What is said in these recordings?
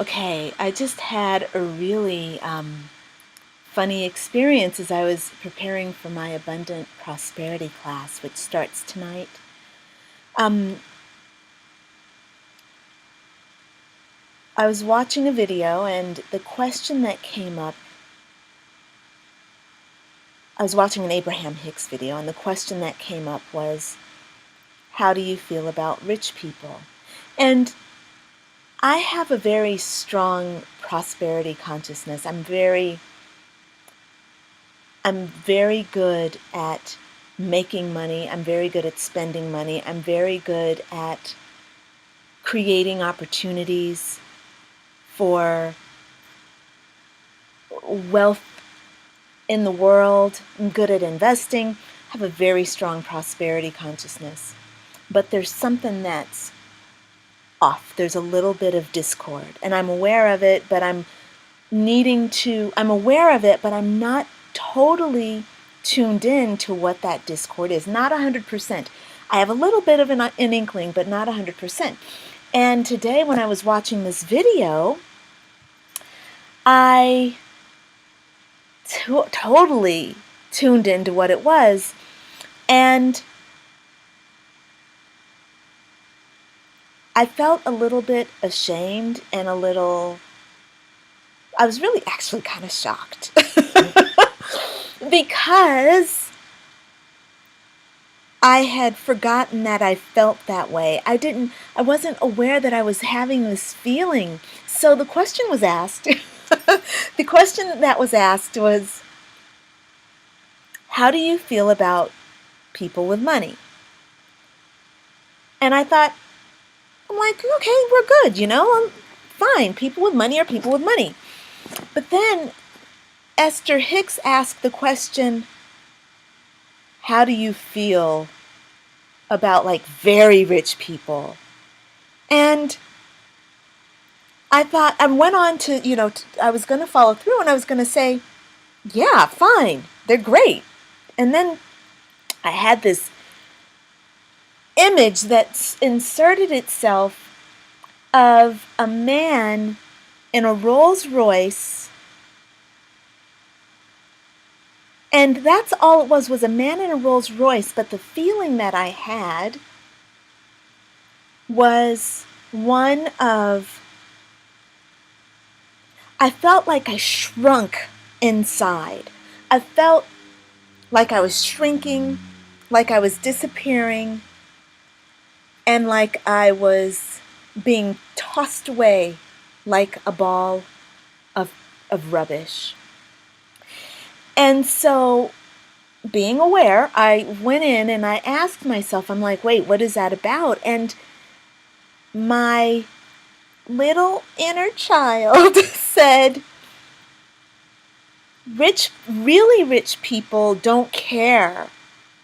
Okay, I just had a really funny experience as I was preparing for my Abundant Prosperity class, which starts tonight. Um, I was watching a video, and the question that came up, I was watching an Abraham Hicks video, and the question that came up was, how do you feel about rich people? And I have a very strong prosperity consciousness. I'm very good at making money. I'm very good at spending money. I'm very good at creating opportunities for wealth in the world. I'm good at investing. I have a very strong prosperity consciousness. But there's something that's off. There's a little bit of discord. And I'm aware of it, but I'm aware of it, but I'm not totally tuned in to what that discord is. Not 100%. I have a little bit of an inkling, but not 100%. And today when I was watching this video, I totally tuned into what it was. And I felt a little bit ashamed and I was really actually kind of shocked. Because I had forgotten that I felt that way. I wasn't aware that I was having this feeling. So the question was asked, the question that was asked was, how do you feel about people with money? And I'm like, okay, we're good, I'm fine. People with money are people with money. But then Esther Hicks asked the question, how do you feel about like very rich people? And I went on to, I was going to follow through and I was going to say, yeah, fine, they're great. And then I had this image that inserted itself of a man in a Rolls Royce. And that's all it was a man in a Rolls Royce. But the feeling that I had was one of, I felt like I shrunk inside. I felt like I was shrinking, like I was disappearing, and like I was being tossed away like a ball of rubbish. And so, being aware, I went in and I asked myself, I'm like, wait, what is that about? And my little inner child said, really rich people don't care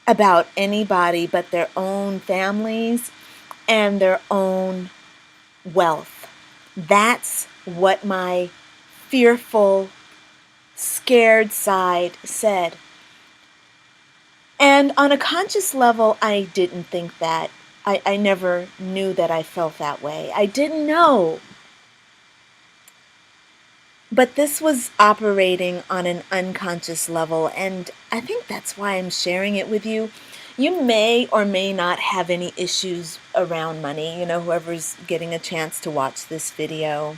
about anybody but their own families and their own wealth. That's what my fearful, scared side said. And on a conscious level, I didn't think that. I never knew that I felt that way. I didn't know. But this was operating on an unconscious level, and I think that's why I'm sharing it with you. You may or may not have any issues around money, whoever's getting a chance to watch this video.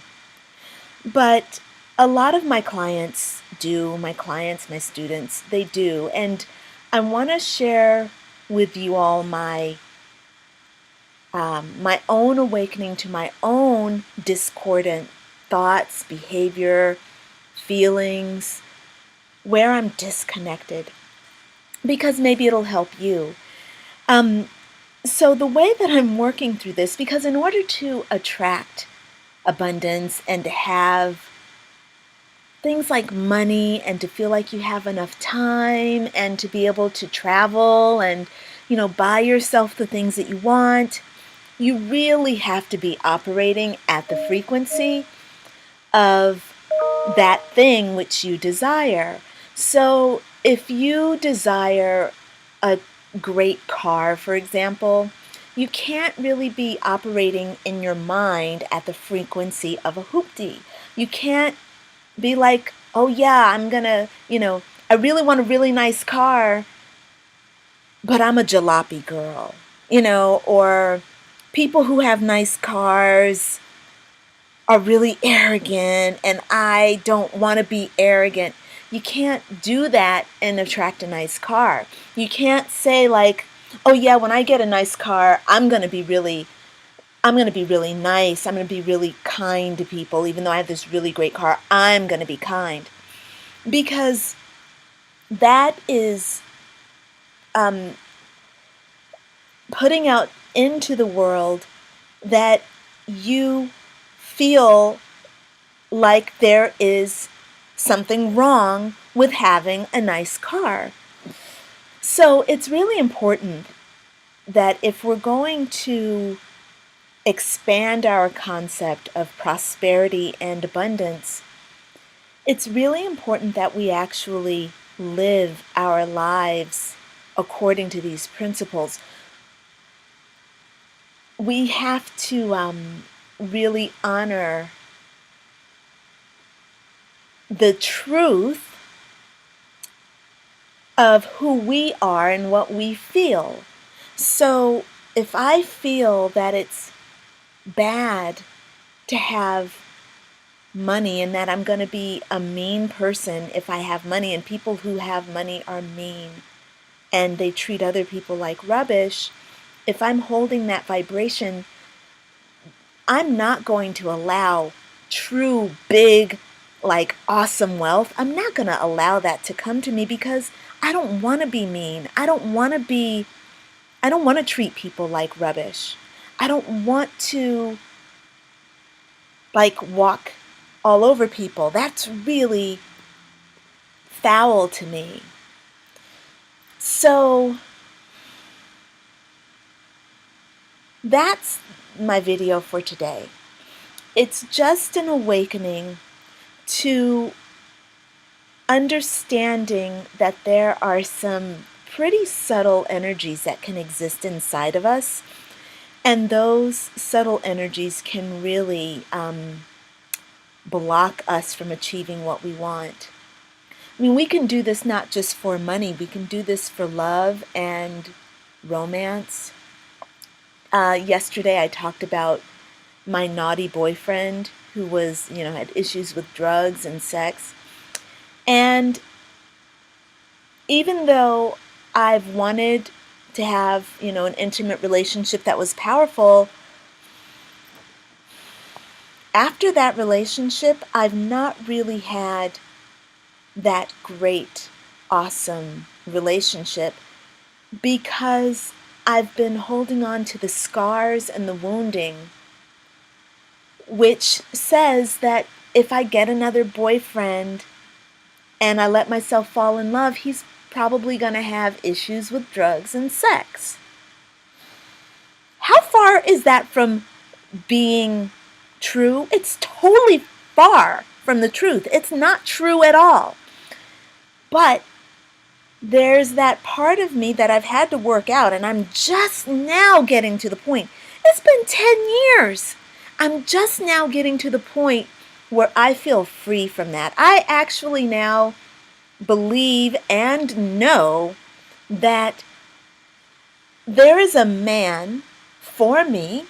But a lot of my clients do, my students, they do. And I want to share with you all my own awakening to my own discordant thoughts, behavior, feelings, where I'm disconnected, because maybe it'll help you. So the way that I'm working through this, because in order to attract abundance and to have things like money and to feel like you have enough time and to be able to travel and, buy yourself the things that you want, you really have to be operating at the frequency of that thing which you desire. So if you desire a great car, for example, You can't really be operating in your mind at the frequency of a hoopty. You can't be like, oh yeah, I'm gonna, I really want a really nice car, but I'm a jalopy girl, or people who have nice cars are really arrogant and I don't want to be arrogant. You can't do that and attract a nice car. You can't say like, oh yeah, when I get a nice car, I'm going to be really nice. I'm going to be really kind to people. Even though I have this really great car, I'm going to be kind. Because that is putting out into the world that you feel like there is something wrong with having a nice car. So it's really important that if we're going to expand our concept of prosperity and abundance, it's really important that we actually live our lives according to these principles. We have to really honor the truth of who we are and what we feel. So if I feel that it's bad to have money and that I'm going to be a mean person if I have money, and people who have money are mean and they treat other people like rubbish, if I'm holding that vibration, I'm not going to allow true, big, like awesome wealth. I'm not going to allow that to come to me because I don't want to be mean. I don't want to treat people like rubbish. I don't want to like walk all over people. That's really foul to me. So that's my video for today. It's just an awakening to understanding that there are some pretty subtle energies that can exist inside of us, and those subtle energies can really block us from achieving what we want. I mean, we can do this not just for money, we can do this for love and romance. Yesterday I talked about my naughty boyfriend who was, had issues with drugs and sex. And even though I've wanted to have, an intimate relationship that was powerful, after that relationship, I've not really had that great, awesome relationship because I've been holding on to the scars and the wounding, which says that if I get another boyfriend and I let myself fall in love, he's probably going to have issues with drugs and sex. How far is that from being true? It's totally far from the truth. It's not true at all. But there's that part of me that I've had to work out, and I'm just now getting to the point. It's been 10 years. I'm just now getting to the point where I feel free from that. I actually now believe and know that there is a man for me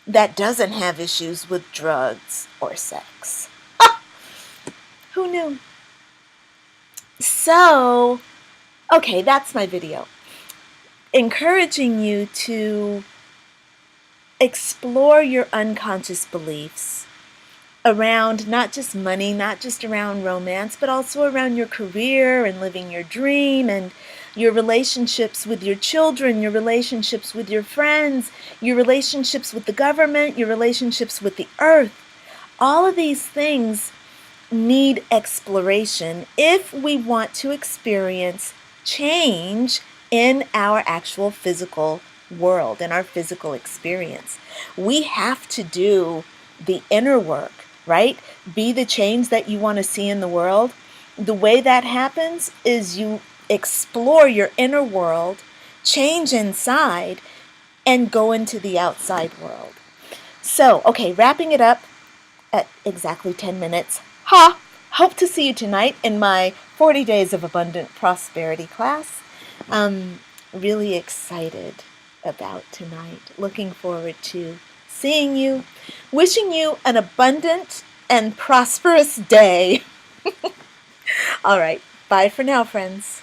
that doesn't have issues with drugs or sex. Who knew? So, okay, that's my video. Encouraging you to explore your unconscious beliefs around not just money, not just around romance, but also around your career and living your dream and your relationships with your children, your relationships with your friends, your relationships with the government, your relationships with the earth. All of these things need exploration if we want to experience change in our actual physical world, in our physical experience. We have to do the inner work, right? Be the change that you want to see in the world. The way that happens is you explore your inner world, change inside, and go into the outside world. So, okay, wrapping it up at exactly 10 minutes. Ha! Hope to see you tonight in my 40 Days of Abundant Prosperity class. Really excited about tonight. Looking forward to seeing you. Wishing you an abundant and prosperous day. All right. Bye for now, friends.